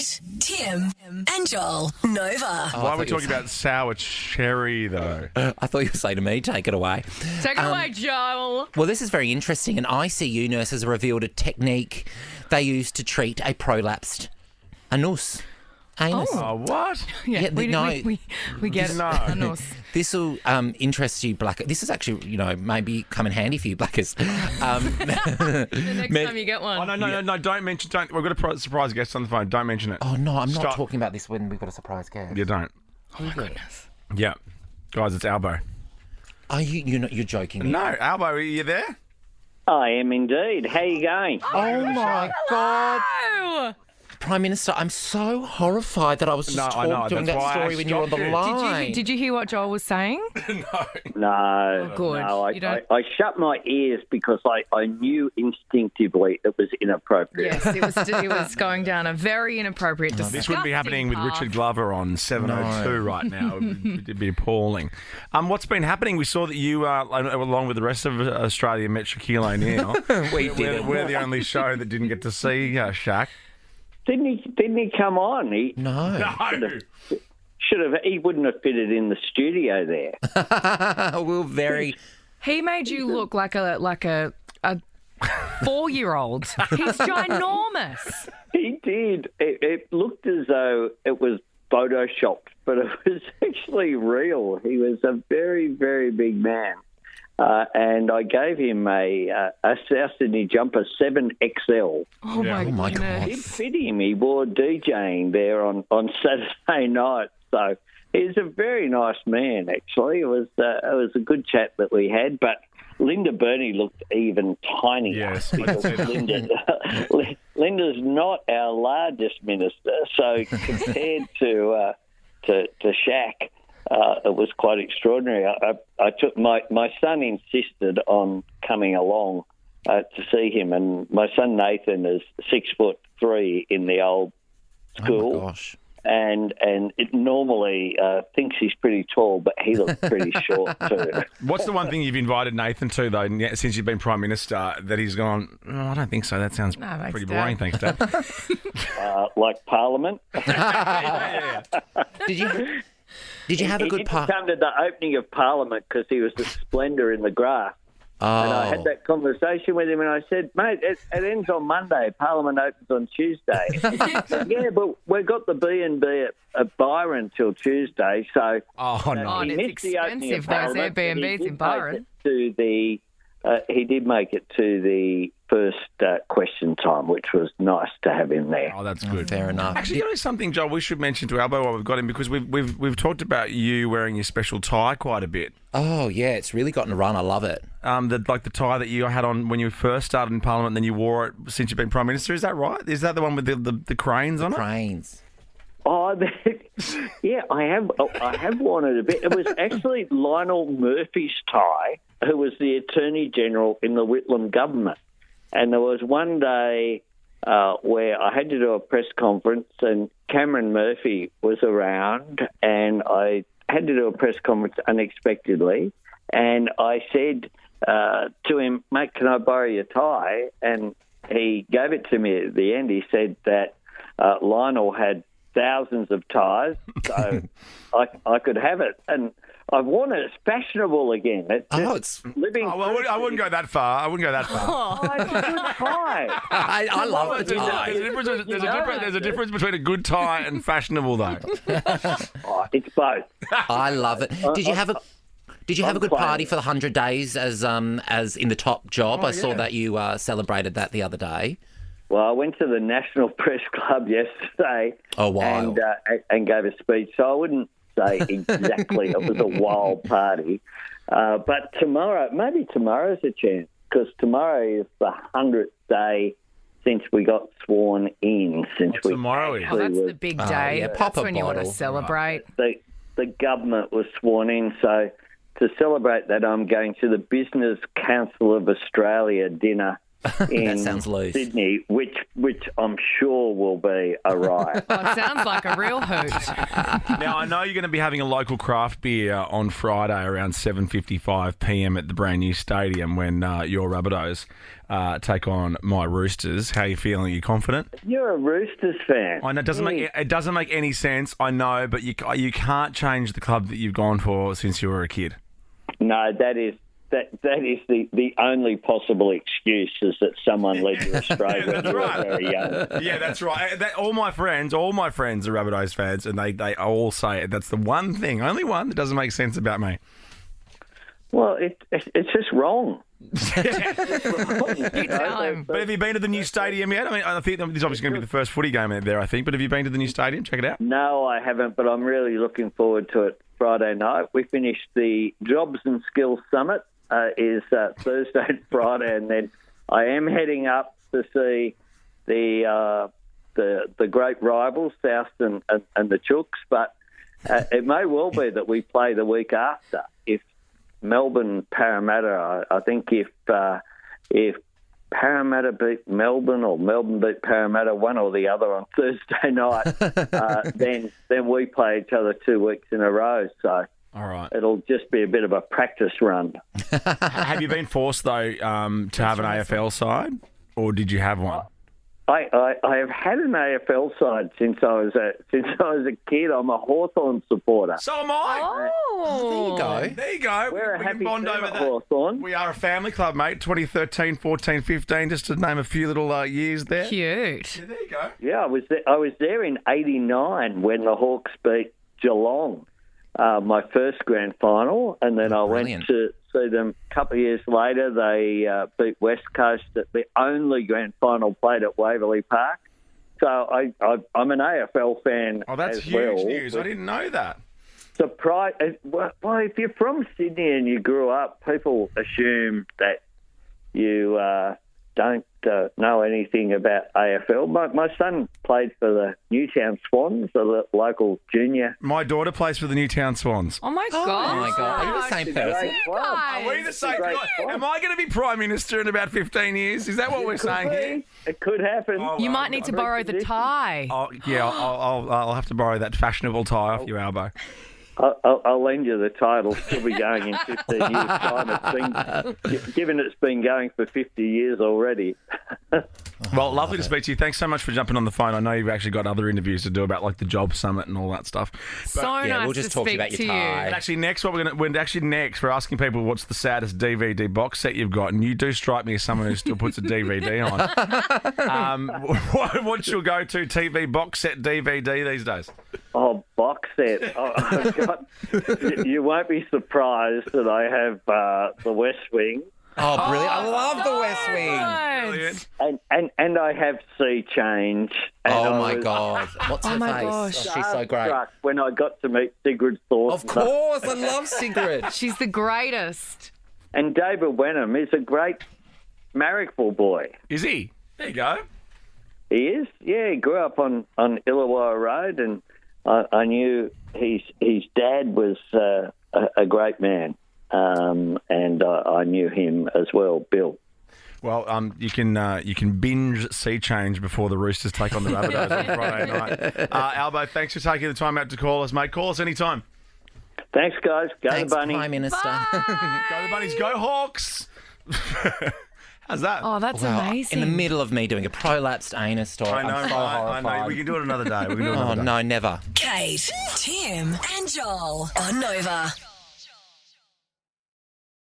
Kate, Tim, and Joel. Nova. Why are we talking about sour cherry, though? I thought you were saying to me, take it away. Take it away, Joel. Well, this is very interesting. An ICU nurse has revealed a technique they use to treat a prolapsed anus. Anus. Oh, what? Yeah, we get it. No. Anus. This will interest you, Blacker. This is actually, maybe come in handy for you, Blackers. The next time you get one. Oh, no, don't mention, we've got a surprise guest on the phone. Don't mention it. Oh, no, I'm Stop. not talking about this when we've got a surprise guest. You don't. Oh, my goodness. Yeah. Guys, it's Albo. Are you're joking me? No, Albo, are you there? I am indeed. How you going? Oh, my God. Oh! Prime Minister, I'm so horrified that I was just I know, doing that's that why I story when you were on the stopped you. line. Did you hear what Joel was saying? No. Good. No, You don't- I shut my ears because I knew instinctively it was inappropriate. Yes, it was going down a very inappropriate, This wouldn't be happening with disgusting Richard Glover on 702 right now. It'd be appalling. What's been happening? We saw that you, along with the rest of Australia, met Shaquille O'Neal. We're the only show that didn't get to see Shaq. Didn't he come on? No. Should have. He wouldn't have fitted in the studio there. We're very... He made you look like a 4-year-old. He's ginormous. He did. It looked as though it was photoshopped, but it was actually real. He was a very, very big man. And I gave him a South Sydney jumper 7XL. Oh, my goodness. It fit him. He wore DJing there on Saturday night. So he's a very nice man, actually. It was a good chat that we had, but Linda Burney looked even tinier. Yes. Because Linda's not our largest minister, so compared to Shaq, it was quite extraordinary. I took my son insisted on coming along to see him, and my son Nathan is 6'3" in the old school. Oh, my gosh. And it normally thinks he's pretty tall, but he looks pretty short too. What's the one thing you've invited Nathan to, though, since you've been Prime Minister, that he's gone, oh, I don't think so. That sounds pretty boring. Thanks, Dad. Like Parliament. Did you have a He good didn't part? come to the opening of Parliament because he was the splendour in the grass. Oh. And I had that conversation with him, and I said, mate, it ends on Monday. Parliament opens on Tuesday. He said, yeah, but we've got the B&B at Byron till Tuesday, so Oh, no. Oh, he it's missed the opening of expensive, those Parliament, but he Airbnbs did in Byron. make it to he did make it to the first question time, which was nice to have him there. Oh, that's good. Fair enough. Actually, you know something, Joel, we should mention to Albo while we've got him, because we've talked about you wearing your special tie quite a bit. Oh, yeah, it's really gotten a run. I love it. The tie that you had on when you first started in Parliament, and then you wore it since you've been Prime Minister. Is that right? Is that the one with the cranes on it? Cranes. Oh, yeah, I have worn it a bit. It was actually Lionel Murphy's tie, who was the Attorney General in the Whitlam government. And there was one day where I had to do a press conference, and Cameron Murphy was around, and I had to do a press conference unexpectedly. And I said to him, mate, can I borrow your tie? And he gave it to me at the end. He said that Lionel had thousands of ties, so I could have it. And I've worn it. It's fashionable again. It's living. Oh, well, I wouldn't go that far. Oh, it's a good tie. I love the tie. There's a difference between a good tie and fashionable, though. Oh, it's both. I love it. Did you have a good party for the 100 days as in the top job? I saw that you celebrated that the other day. Well, I went to the National Press Club yesterday. Oh, wow. And gave a speech. So I wouldn't say exactly it was a wild party. But maybe tomorrow's a chance, because tomorrow is the 100th day since we got sworn in. Tomorrow is? Oh, that's the big day. yeah, pop That's a when you want to bottle. celebrate. The government was sworn in, so to celebrate that, I'm going to the Business Council of Australia dinner in sounds loose. Sydney, which I'm sure will be a riot. Oh, it sounds like a real hoot. Now, I know you're going to be having a local craft beer on Friday around 7:55 p.m. at the brand new stadium when your Rabbitohs take on my Roosters. How are you feeling? Are you confident? You're a Roosters fan. I know it doesn't make any sense. I know, but you can't change the club that you've gone for since you were a kid. No, that is the only possible excuse is that someone led you astray when you were very young. Yeah, that's right. All my friends are Rabbitohs fans, and they all say it. That's the one thing, only one that doesn't make sense about me. Well, it's just wrong. You tell him. But have you been to the new stadium yet? I mean, I think this is obviously going to be the first footy game out there, I think. But have you been to the new stadium? Check it out. No, I haven't, but I'm really looking forward to it Friday night. We finished the Jobs and Skills Summit is Thursday and Friday, and then I am heading up to see the great rivals, South and the Chooks, but it may well be that we play the week after. If Melbourne Parramatta, I think if Parramatta beat Melbourne or Melbourne beat Parramatta, one or the other on Thursday night, then we play each other 2 weeks in a row. So all right, it'll just be a bit of a practice run. Have you been forced though to have an AFL side, or did you have one? I have had an AFL side since I was a kid. I'm a Hawthorn supporter. So am I. There you go. We're a happy bond team over at that. Hawthorn. We are a family club, mate. 2013, 14, 15, just to name a few little years there. Cute. Yeah, there you go. Yeah, I was there in '89 when the Hawks beat Geelong, my first grand final, and then I went to see them a couple of years later. They beat West Coast at the only grand final played at Waverley Park. So I'm an AFL fan. Oh, that's as huge well. news. I didn't know that. Surprise! Well, if you're from Sydney and you grew up, people assume that you don't know anything about AFL. My son played for the Newtown Swans, the local junior. My daughter plays for the Newtown Swans. Oh, my God. Oh, my God. Are you the same person? Are we the same? Am I going to be Prime Minister in about 15 years? Is that what we're saying here? It could happen. You might need to borrow the tie. Oh, yeah, I'll have to borrow that fashionable tie off your elbow. I'll lend you the title. Still be going in 15 years' time. Given it's been going for 50 years already. Well, lovely to speak to you. Thanks so much for jumping on the phone. I know you've actually got other interviews to do about like the Job Summit and all that stuff. So nice we'll just to talk speak about your to tie. you. Actually, next we're asking people what's the saddest DVD box set you've got, and you do strike me as someone who still puts a DVD on. What's your go-to TV box set DVD these days? Oh, box set. You won't be surprised that I have the West Wing. Oh, brilliant. I love the West Wing. Brilliant. And I have Sea Change. And Oh, I my was God. What's her my face? gosh. Oh, she's so great. starstruck when I got to meet Sigrid Thornton. Of course. I love Sigrid. She's the greatest. And David Wenham is a great Marrickville boy. Is he? There you go. He is? Yeah, he grew up on Illawarra Road, and I knew his dad was a great man, and I knew him as well, Bill. Well, you can binge Sea Change before the Roosters take on the Rabbitohs on Friday night. Albo, thanks for taking the time out to call us, mate. Call us anytime. Thanks, guys. Go Thanks, the Bunny. Prime Minister. Go the Bunnies, go Hawks! How's that? Oh, that's amazing. In the middle of me doing a prolapsed anus story. I know, I'm so I horrified. know. We can do it another day. Oh, no, never. Kate, Tim, and Joel on Nova.